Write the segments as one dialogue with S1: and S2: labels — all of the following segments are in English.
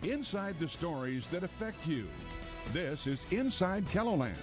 S1: Inside the stories that affect you. This is Inside KELOLAND.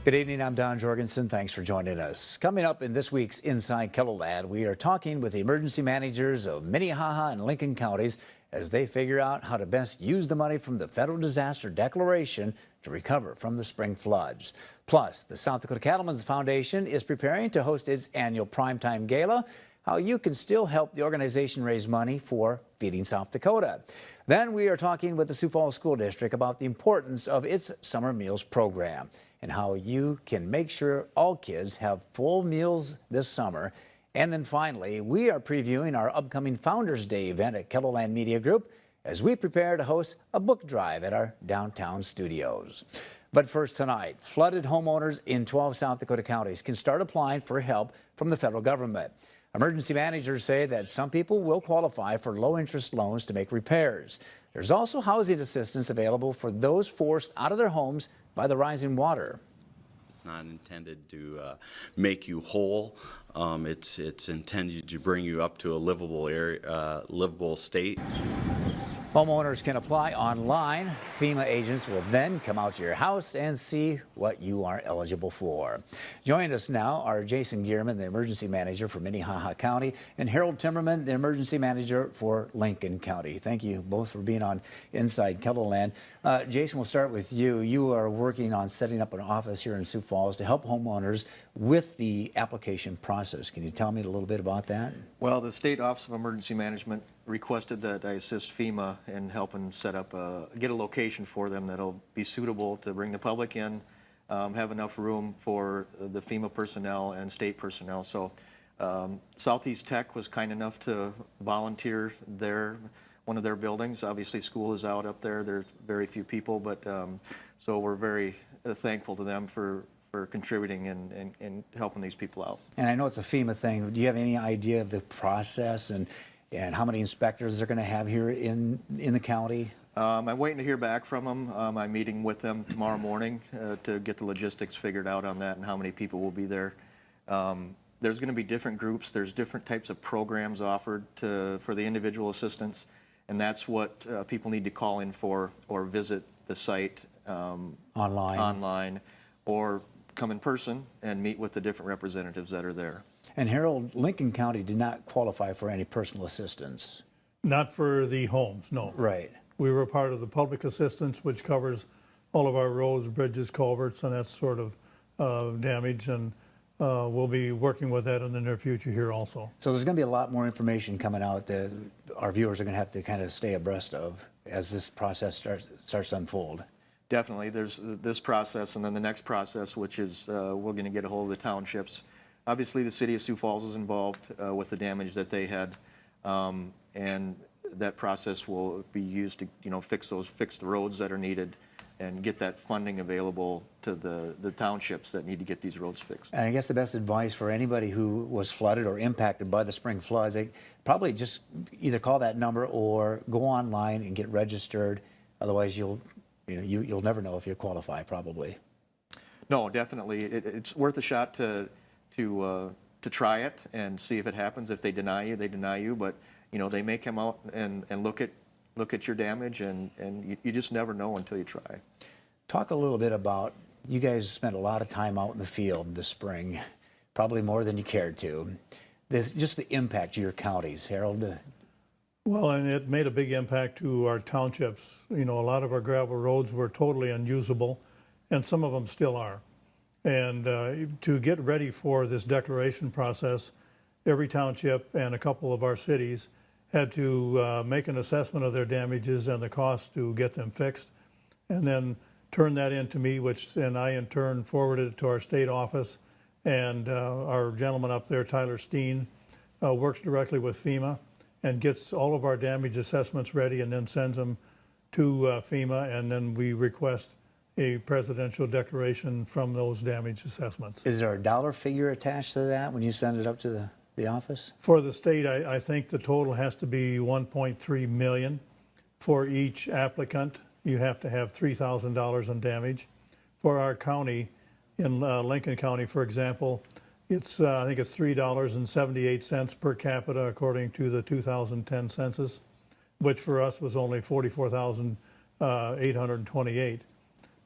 S2: Good evening, I'm Don Jorgensen. Thanks for joining us. Coming up in this week's Inside KELOLAND, we are talking with the emergency managers of Minnehaha and Lincoln counties as they figure out how to best use the money from the federal disaster declaration to recover from the spring floods. Plus, the South Dakota Cattlemen's Foundation is preparing to host its annual primetime gala. How you can still help the organization raise money for Feeding South Dakota. Then we are talking with the Sioux Falls School District about the importance of its summer meals program and how you can make sure all kids have full meals this summer. And then finally, we are previewing our upcoming Founders Day event at KELOLAND Media Group as we prepare to host a book drive at our downtown studios. But first tonight, flooded homeowners in 12 South Dakota counties can start applying for help from the federal government. Emergency managers say that some people will qualify for low-interest loans to make repairs. There's also housing assistance available for those forced out of their homes by the rising water.
S3: It's not intended to make you whole. It's intended to bring you up to a livable area, livable state.
S2: Homeowners can apply online. FEMA agents will then come out to your house and see what you are eligible for. Joining us now are Jason Gearman, the emergency manager for Minnehaha County, and Harold Timmerman, the emergency manager for Lincoln County. Thank you both for being on Inside KELOLAND. Jason, we'll start with you. You are working on setting up an office here in Sioux Falls to help homeowners with the application process. Can you tell me a little bit about that?
S4: Well, the State Office of Emergency Management requested that I assist FEMA in helping set up get a location for them that'll be suitable to bring the public in, have enough room for the FEMA personnel and state personnel. So Southeast Tech was kind enough to volunteer one of their buildings. Obviously, school is out up there. There's very few people, but so we're very thankful to them for contributing and helping these people out.
S2: And I know it's a FEMA thing. Do you have any idea of the process and how many inspectors they're going to have here in the county?
S4: I'm waiting to hear back from them. I'm meeting with them tomorrow morning to get the logistics figured out on that and how many people will be there. There's going to be different groups. There's different types of programs offered for the individual assistance, and that's what people need to call in for or visit the site online or come in person and meet with the different representatives that are there.
S2: And Harold, Lincoln County did not qualify for any personal assistance.
S5: Not for the homes, no.
S2: Right.
S5: We were part of the public assistance, which covers all of our roads, bridges, culverts, and that sort of damage. And we'll be working with that in the near future here also.
S2: So there's going to be a lot more information coming out that our viewers are going to have to kind of stay abreast of as this process starts to unfold.
S4: Definitely. There's this process and then the next process, which is we're going to get a hold of the townships. Obviously, the city of Sioux Falls is involved with the damage that they had, and that process will be used to fix the roads that are needed and get that funding available to the townships that need to get these roads fixed.
S2: And I guess the best advice for anybody who was flooded or impacted by the spring floods, they probably just either call that number or go online and get registered. Otherwise, you'll never know if you qualify, probably.
S4: No, definitely. It's worth a shot to try it and see if it happens. If they deny you, they deny you. But they may come out and look at your damage, and you just never know until you try.
S2: Talk a little bit about, you guys spent a lot of time out in the field this spring, probably more than you cared to. Just the impact to your counties, Harold.
S5: Well, and it made a big impact to our townships. A lot of our gravel roads were totally unusable, and some of them still are. And to get ready for this declaration process, every township and a couple of our cities had to make an assessment of their damages and the cost to get them fixed, and then turn that in to me, and I in turn forwarded it to our state office. And our gentleman up there, Tyler Steen, works directly with FEMA and gets all of our damage assessments ready and then sends them to FEMA, and then we request a presidential declaration from those damage assessments.
S2: Is there a dollar figure attached to that when you send it up to the office?
S5: For the state, I think the total has to be $1.3 million. For each applicant, you have to have $3,000 in damage. For our county, in Lincoln County, for example, It's I think it's $3.78 per capita according to the 2010 census, which for us was only 44,828.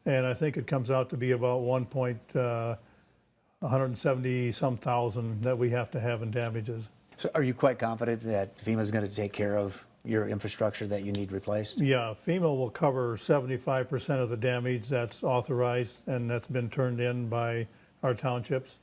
S5: And I think it comes out to be about 170 some thousand that we have to have in damages.
S2: So are you quite confident that FEMA is going to take care of your infrastructure that you need replaced?
S5: Yeah, FEMA will cover 75% of the damage that's authorized and that's been turned in by our townships.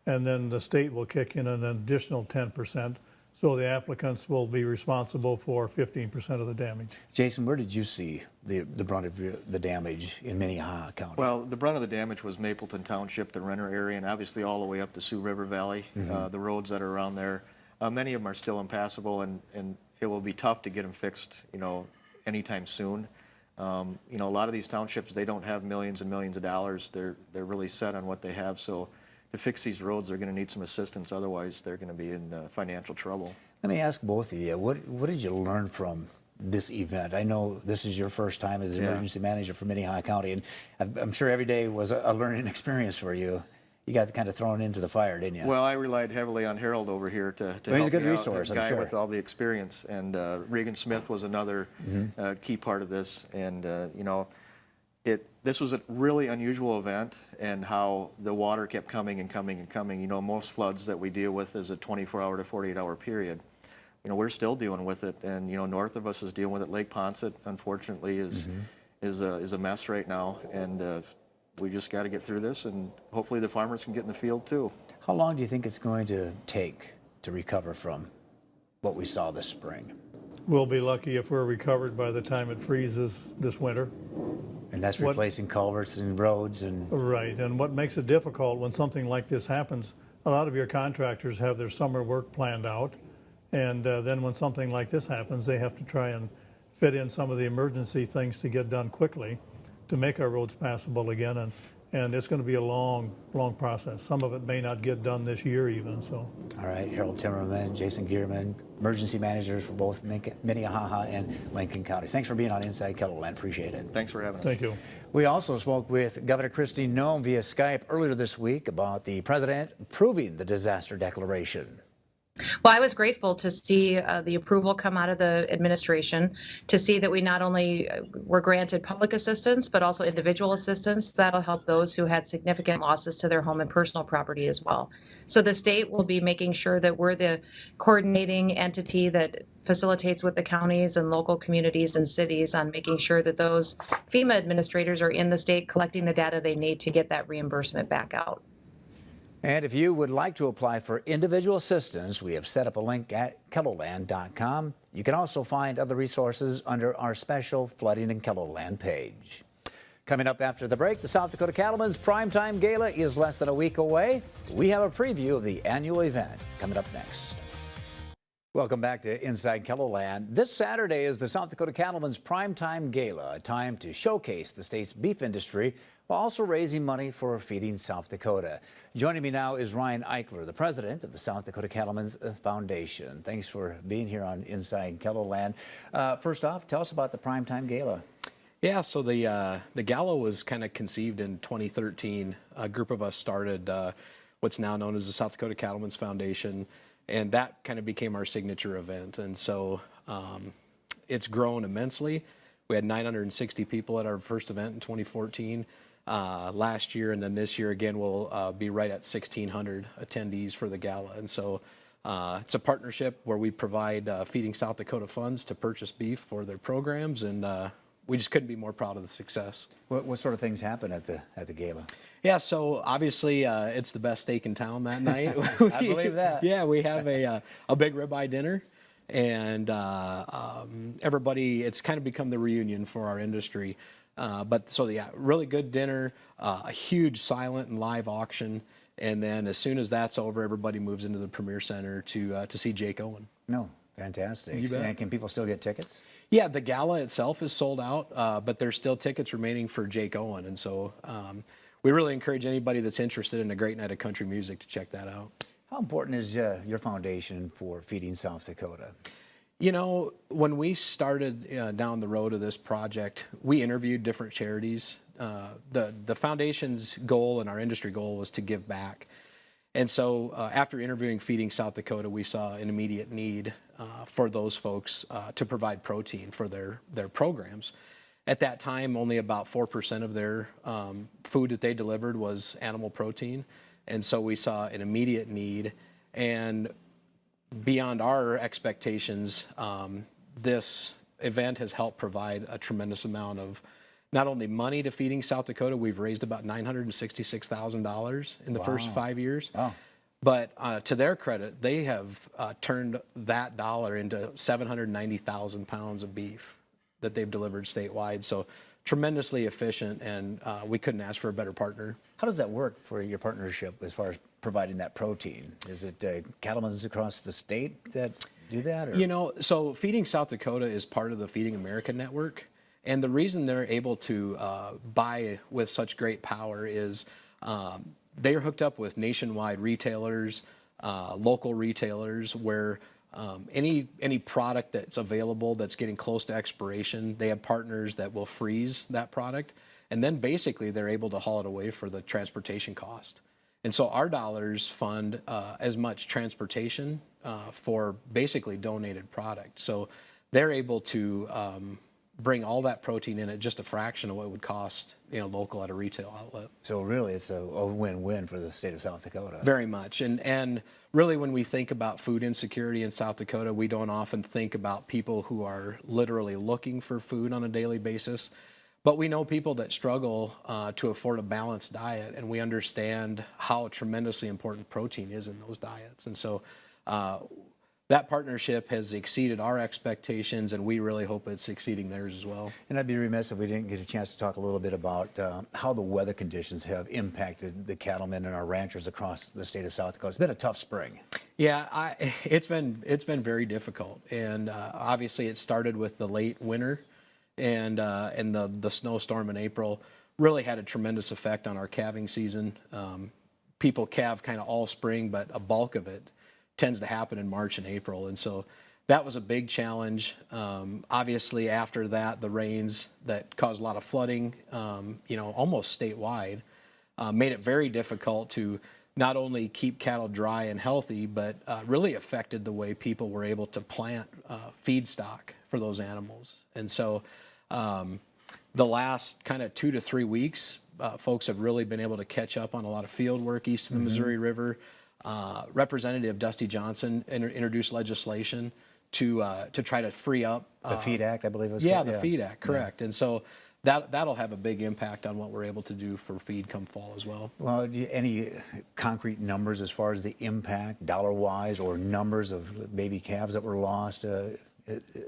S5: And then the state will kick in an additional 10%. So the applicants will be responsible for 15% of the damage.
S2: Jason, where did you see the brunt of the damage in Minnehaha County?
S4: Well, the brunt of the damage was Mapleton Township, the Renner area, and obviously all the way up to Sioux River Valley. The roads that are around there, many of them are still impassable, and it will be tough to get them fixed, anytime soon. A lot of these townships, they don't have millions and millions of dollars. They're really set on what they have. So to fix these roads, they're going to need some assistance. Otherwise, they're going to be in financial trouble.
S2: Let me ask both of you, what did you learn from this event? I know this is your first time as the emergency manager for Minnehaha County, and I'm sure every day was a learning experience for you. You got kind of thrown into the fire, didn't you?
S4: Well, I relied heavily on Harold over here to help
S2: he's a good
S4: me out,
S2: resource,
S4: a
S2: I'm
S4: guy
S2: sure.
S4: with all the experience. And Regan Smith was another key part of this. And, this was a really unusual event, and how the water kept coming and coming and coming. Most floods that we deal with is a 24-hour to 48-hour period. We're still dealing with it, and north of us is dealing with it. Lake Poncet, unfortunately, is a mess right now, and we just got to get through this, and hopefully the farmers can get in the field too.
S2: How long do you think it's going to take to recover from what we saw this spring?
S5: We'll be lucky if we're recovered by the time it freezes this winter.
S2: And that's replacing culverts and roads and...
S5: Right, and what makes it difficult when something like this happens, a lot of your contractors have their summer work planned out, and then when something like this happens, they have to try and fit in some of the emergency things to get done quickly to make our roads passable again, and it's going to be a long process. Some of it may not get done this year even, so.
S2: All right, Harold Timmerman, Jason Gierman, emergency managers for both Minnehaha and Lincoln counties. Thanks for being on Inside KELOLAND. Appreciate it.
S4: Thanks for having us.
S5: Thank you.
S2: We also spoke with Governor Kristi Noem via Skype earlier this week about the president approving the disaster declaration.
S6: Well, I was grateful to see the approval come out of the administration, to see that we not only were granted public assistance, but also individual assistance that'll help those who had significant losses to their home and personal property as well. So the state will be making sure that we're the coordinating entity that facilitates with the counties and local communities and cities on making sure that those FEMA administrators are in the state collecting the data they need to get that reimbursement back out.
S2: And if you would like to apply for individual assistance, we have set up a link at KELOLAND.com. You can also find other resources under our special Flooding in KELOLAND page. Coming up after the break, the South Dakota Cattlemen's Primetime Gala is less than a week away. We have a preview of the annual event coming up next. Welcome back to Inside KELOLAND. This Saturday is the South Dakota Cattlemen's Primetime Gala, a time to showcase the state's beef industry while also raising money for Feeding South Dakota. Joining me now is Ryan Eichler, the president of the South Dakota Cattlemen's Foundation. Thanks for being here on Inside KELOLAND. First off, tell us about the Primetime Gala.
S7: Yeah, so the gala was kind of conceived in 2013. A group of us started what's now known as the South Dakota Cattlemen's Foundation, and that kind of became our signature event. And so it's grown immensely. We had 960 people at our first event in 2014. Last year, and then this year again we'll be right at 1,600 attendees for the gala. And so it's a partnership where we provide Feeding South Dakota funds to purchase beef for their programs, and we just couldn't be more proud of the success.
S2: What sort of things happen at the gala?
S7: Yeah, so obviously it's the best steak in town that night.
S2: I believe that.
S7: Yeah, we have a big ribeye dinner, and everybody, it's kind of become the reunion for our industry. But so yeah, really good dinner, a huge silent and live auction, and then as soon as that's over, everybody moves into the Premier Center to see Jake Owen.
S2: No, fantastic.
S7: You bet.
S2: And can people still get tickets?
S7: Yeah, the gala itself is sold out, but there's still tickets remaining for Jake Owen, and so we really encourage anybody that's interested in a great night of country music to check that out.
S2: How important is your foundation for Feeding South Dakota?
S7: You know, when we started down the road of this project, we interviewed different charities. The foundation's goal and our industry goal was to give back. And so after interviewing Feeding South Dakota, we saw an immediate need for those folks to provide protein for their programs. At that time, only about 4% of their food that they delivered was animal protein. And so we saw an immediate need. And beyond our expectations, this event has helped provide a tremendous amount of not only money to Feeding South Dakota. We've raised about $966,000 in the first 5 years.
S2: Wow.
S7: But to their credit, they have turned that dollar into 790,000 pounds of beef that they've delivered statewide. So tremendously efficient, and we couldn't ask for a better partner.
S2: How does that work for your partnership as far as providing that protein? Is it cattlemen across the state that do that? Or?
S7: You know, so Feeding South Dakota is part of the Feeding America network. And the reason they're able to buy with such great power is they're hooked up with nationwide retailers, local retailers, where any product that's available that's getting close to expiration, they have partners that will freeze that product. And then basically they're able to haul it away for the transportation cost. And so our dollars fund as much transportation for basically donated product. So they're able to bring all that protein in at just a fraction of what it would cost, local at a retail outlet.
S2: So really, it's a win-win for the state of South Dakota.
S7: Very much. And really, when we think about food insecurity in South Dakota, we don't often think about people who are literally looking for food on a daily basis. But we know people that struggle to afford a balanced diet, and we understand how tremendously important protein is in those diets. And so that partnership has exceeded our expectations, and we really hope it's exceeding theirs as well.
S2: And I'd be remiss if we didn't get a chance to talk a little bit about how the weather conditions have impacted the cattlemen and our ranchers across the state of South Dakota. It's been a tough spring.
S7: Yeah, it's been very difficult, and obviously it started with the late winter, and the snowstorm in April really had a tremendous effect on our calving season. People calve kind of all spring, but a bulk of it tends to happen in March and April. And so that was a big challenge. Obviously, after that, the rains that caused a lot of flooding, almost statewide, made it very difficult to not only keep cattle dry and healthy, but really affected the way people were able to plant feedstock for those animals. And so the last kind of 2 to 3 weeks, folks have really been able to catch up on a lot of field work east of the Missouri River. Representative Dusty Johnson introduced legislation to try to free up
S2: the Feed Act, I believe it was.
S7: Yeah, the Feed Act, correct. Yeah. And so that'll have a big impact on what we're able to do for feed come fall as well.
S2: Well, any concrete numbers as far as the impact, dollar-wise, or numbers of baby calves that were lost? It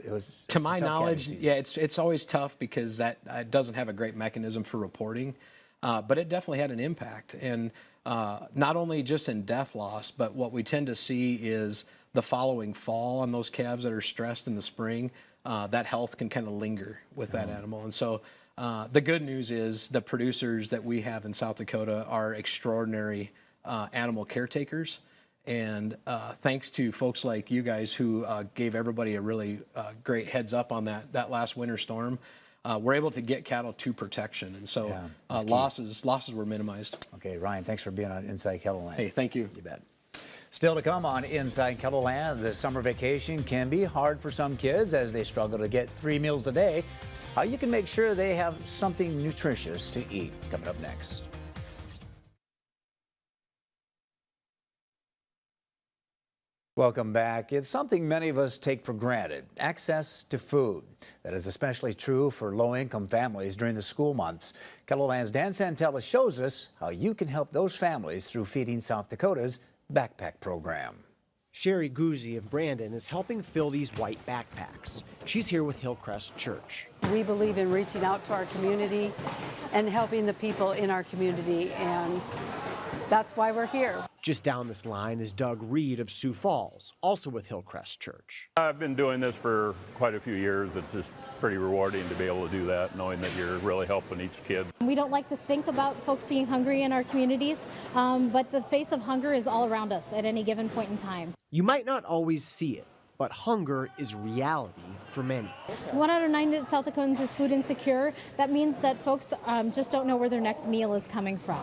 S2: was,
S7: to my knowledge, yeah, it's always tough because that doesn't have a great mechanism for reporting, but it definitely had an impact. And not only just in death loss, but what we tend to see is the following fall on those calves that are stressed in the spring, that health can kind of linger with that animal. And so the good news is the producers that we have in South Dakota are extraordinary animal caretakers. And thanks to folks like you guys who gave everybody a really great heads up on that last winter storm, we're able to get cattle to protection, and so losses were minimized.
S2: Okay, Ryan, thanks for being on Inside KELOLAND.
S7: Hey, thank you.
S2: You bet. Still to come on Inside KELOLAND, the summer vacation can be hard for some kids as they struggle to get 3 meals a day. How you can make sure they have something nutritious to eat. Coming up next. Welcome back. It's something many of us take for granted, access to food. That is especially true for low-income families during the school months. KELOLAND's Dan Santella shows us how you can help those families through Feeding South Dakota's backpack program.
S8: Sherry Guzzi of Brandon is helping fill these white backpacks. She's here with Hillcrest Church.
S9: We believe in reaching out to our community and helping the people in our community, and that's why we're here.
S8: Just down this line is Doug Reed of Sioux Falls, also with Hillcrest Church.
S10: I've been doing this for quite a few years. It's just pretty rewarding to be able to do that, knowing that you're really helping each kid.
S11: We don't like to think about folks being hungry in our communities, but the face of hunger is all around us at any given point in time.
S8: You might not always see it, but hunger is reality for many.
S11: 1 out of 9 South Dakotans is food insecure. That means that folks just don't know where their next meal is coming from.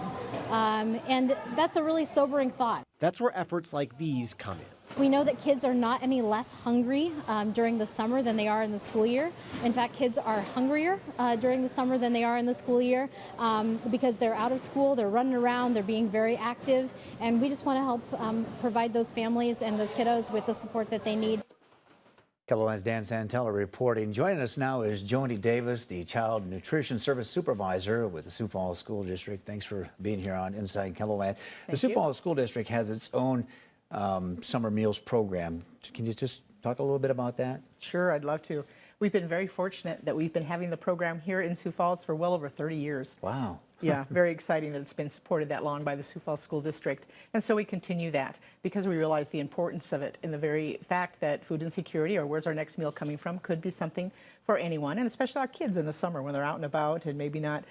S11: And that's a really sobering thought.
S8: That's where efforts like these come in.
S11: We know that kids are not any less hungry during the summer than they are in the school year. In fact, kids are hungrier during the summer than they are in the school year because they're out of school, they're running around, they're being very active, and we just want to help provide those families and those kiddos with the support that they need.
S2: KELOLAND's Dan Santella reporting. Joining us now is Joni Davis, the Child Nutrition Service Supervisor with the Sioux Falls School District. Thanks for being here on Inside KELOLAND. The Sioux Falls School District has its own summer meals program. Can you just talk a little bit about that?
S12: Sure, I'd love to. We've been very fortunate that we've been having the program here in Sioux Falls for well over 30 years.
S2: Wow.
S12: Yeah, very exciting that it's been supported that long by the Sioux Falls School District. And so we continue that because we realize the importance of it and the very fact that food insecurity, or where's our next meal coming from, could be something for anyone, and especially our kids in the summer when they're out and about and maybe not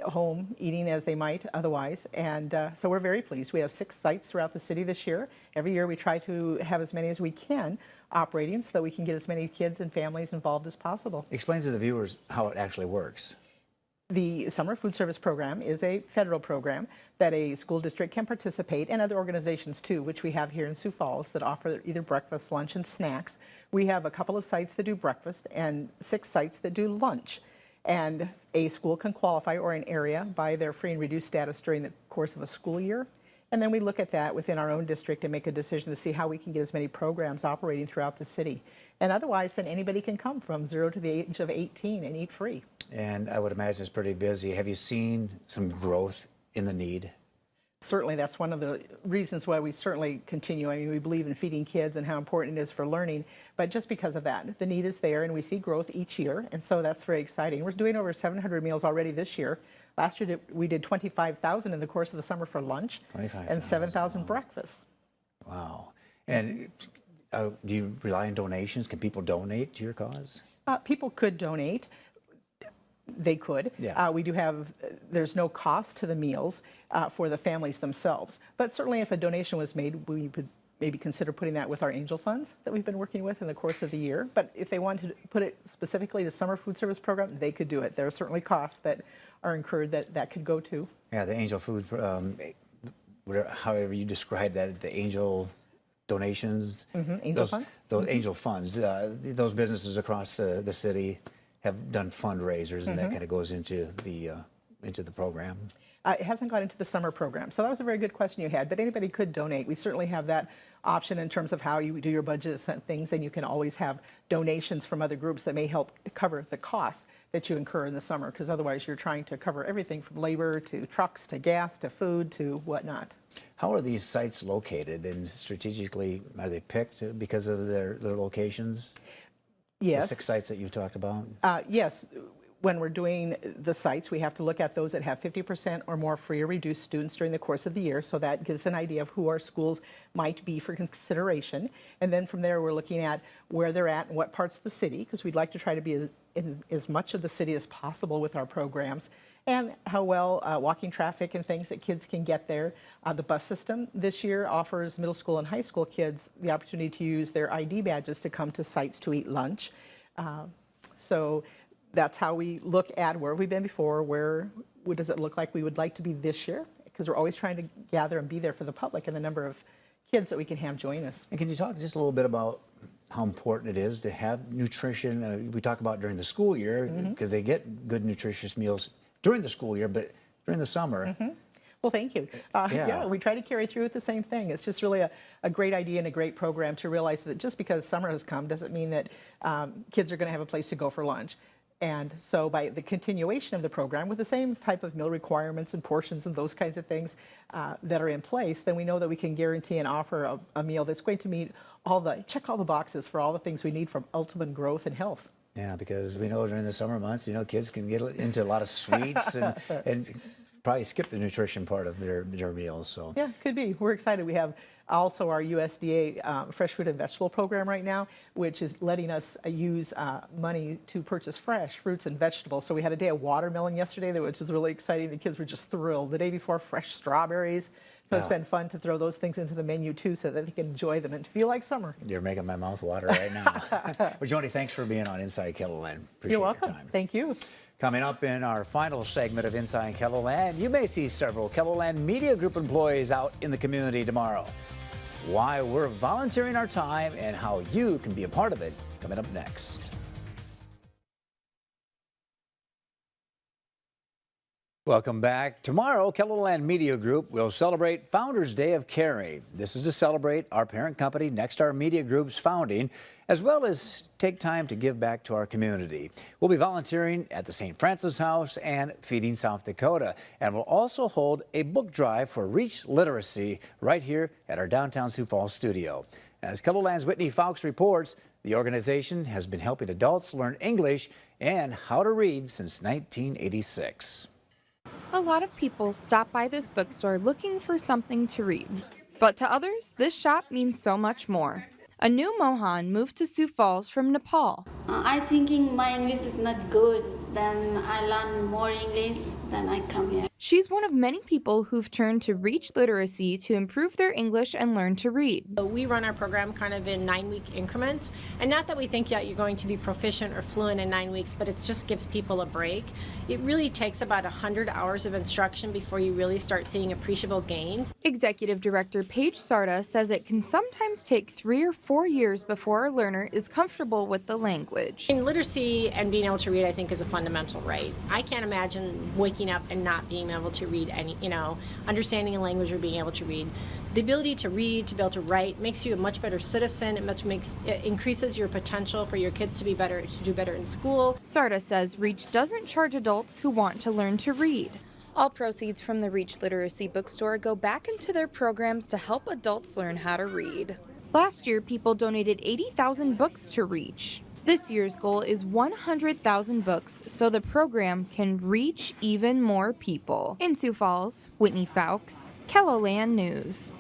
S12: home eating as they might otherwise. And so we're very pleased. We have 6 sites throughout the city this year. Every year we try to have as many as we can operating so that we can get as many kids and families involved as possible.
S2: Explain to the viewers how it actually works.
S12: The Summer Food Service Program is a federal program that a school district can participate, and other organizations too, which we have here in Sioux Falls that offer either breakfast, lunch, and snacks. We have a couple of sites that do breakfast and 6 sites that do lunch. And a school can qualify, or an area, by their free and reduced status during the course of a school year. And then we look at that within our own district and make a decision to see how we can get as many programs operating throughout the city. And otherwise, then anybody can come from 0 to the age of 18 and eat free.
S2: And I would imagine it's pretty busy. Have you seen some growth in the need?
S12: Certainly, that's one of the reasons why we certainly continue. I mean, we believe in feeding kids and how important it is for learning, but just because of that, the need is there, and we see growth each year, and so that's very exciting. We're doing over 700 meals already this year. Last year, we did 25,000 in the course of the summer for lunch, and 7,000 breakfasts.
S2: Wow. And do you rely on donations? Can people donate to your cause?
S12: People could donate. They could.
S2: Yeah.
S12: We do have, there's no cost to the meals for the families themselves. But certainly if a donation was made, we could maybe consider putting that with our angel funds that we've been working with in the course of the year. But if they wanted to put it specifically to Summer Food Service Program, they could do it. There are certainly costs that are incurred that could go to.
S2: Yeah, the angel food, however you describe that, the angel donations.
S12: Angel funds?
S2: Those angel funds. Those businesses across the city have done fundraisers, and that kind of goes into the program.
S12: It hasn't gone into the summer program, so that was a very good question you had, but anybody could donate. We certainly have that option in terms of how you do your budgets and things, and you can always have donations from other groups that may help cover the costs that you incur in the summer, because otherwise you're trying to cover everything from labor to trucks to gas to food to whatnot.
S2: How are these sites located, and strategically are they picked because of their locations?
S12: Yes.
S2: The 6 sites that you've talked about?
S12: Yes. When we're doing the sites, we have to look at those that have 50% or more free or reduced students during the course of the year. So that gives an idea of who our schools might be for consideration. And then from there, we're looking at where they're at and what parts of the city, because we'd like to try to be in as much of the city as possible with our programs, and how well walking traffic and things that kids can get there. The bus system this year offers middle school and high school kids the opportunity to use their ID badges to come to sites to eat lunch. So that's how we look at where have we been before, what does it look like we would like to be this year, because we're always trying to gather and be there for the public and the number of kids that we can have join us.
S2: And can you talk just a little bit about how important it is to have nutrition? We talk about during the school year, because they get good nutritious meals during the school year, but during the summer.
S12: Well, thank you. Yeah, we try to carry through with the same thing. It's just really a great idea and a great program to realize that just because summer has come doesn't mean that kids are going to have a place to go for lunch. And so by the continuation of the program with the same type of meal requirements and portions and those kinds of things that are in place, then we know that we can guarantee and offer a meal that's going to check all the boxes for all the things we need for ultimate growth and health.
S2: Yeah, because we know during the summer months, kids can get into a lot of sweets and probably skip the nutrition part of their meals. So
S12: yeah, could be. We're excited. We have also our USDA fresh fruit and vegetable program right now, which is letting us use money to purchase fresh fruits and vegetables. So we had a day of watermelon yesterday, which is really exciting. The kids were just thrilled. The day before, fresh strawberries. So it's been fun to throw those things into the menu too so that they can enjoy them and feel like summer.
S2: You're making my mouth water right now. Well, Joni, thanks for being on Inside KELOLAND. Appreciate
S12: You're welcome.
S2: your time.
S12: Thank you.
S2: Coming up in our final segment of Inside KELOLAND, you may see several KELOLAND Media Group employees out in the community tomorrow. Why we're volunteering our time and how you can be a part of it, coming up next. Welcome back. Tomorrow, KELOLAND Media Group will celebrate Founders Day of Caring. This is to celebrate our parent company, Nexstar Media Group's founding, as well as take time to give back to our community. We'll be volunteering at the St. Francis House and Feeding South Dakota, and we'll also hold a book drive for Reach Literacy right here at our downtown Sioux Falls studio. As KELOLAND's Whitney Fowkes reports, the organization has been helping adults learn English and how to read since 1986.
S13: A lot of people stop by this bookstore looking for something to read. But to others, this shop means so much more. Anu Mohan moved to Sioux Falls from Nepal.
S14: I thinking my English is not good. Then I learn more English, then I come here.
S13: She's one of many people who've turned to Reach Literacy to improve their English and learn to read.
S15: We run our program kind of in 9-week increments, and not that we think that you're going to be proficient or fluent in 9 weeks, but it just gives people a break. It really takes about 100 hours of instruction before you really start seeing appreciable gains.
S13: Executive Director Paige Sarda says it can sometimes take 3 or 4 years before a learner is comfortable with the language.
S15: In literacy and being able to read, I think, is a fundamental right. I can't imagine waking up and not being able to read any, understanding a language or being able to read. The ability to read, to be able to write, makes you a much better citizen. It increases your potential for your kids to do better in school.
S13: Sarda says Reach doesn't charge adults who want to learn to read. All proceeds from the Reach Literacy bookstore go back into their programs to help adults learn how to read. Last year, people donated 80,000 books to Reach. This year's goal is 100,000 books so the program can reach even more people. In Sioux Falls, Whitney Fowkes, KELOLAND News.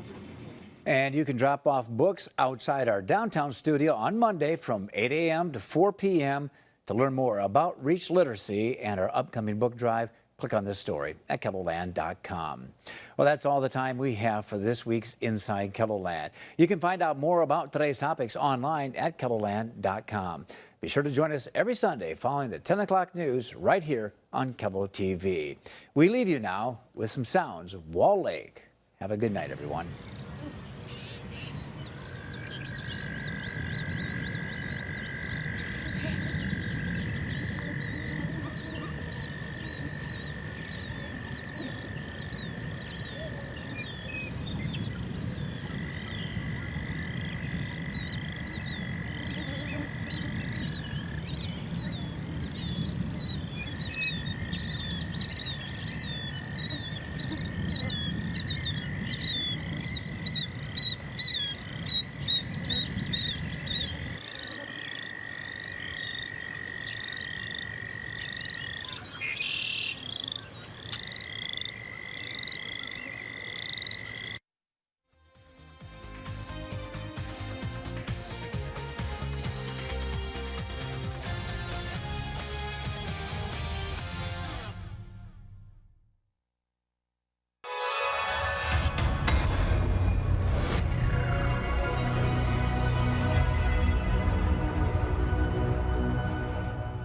S2: And you can drop off books outside our downtown studio on Monday from 8 a.m. to 4 p.m. To learn more about Reach Literacy and our upcoming book drive, click on this story at KELOLAND.com. Well, that's all the time we have for this week's Inside KELOLAND. You can find out more about today's topics online at KELOLAND.com. Be sure to join us every Sunday following the 10 o'clock news right here on KELO TV. We leave you now with some sounds of Wall Lake. Have a good night, everyone.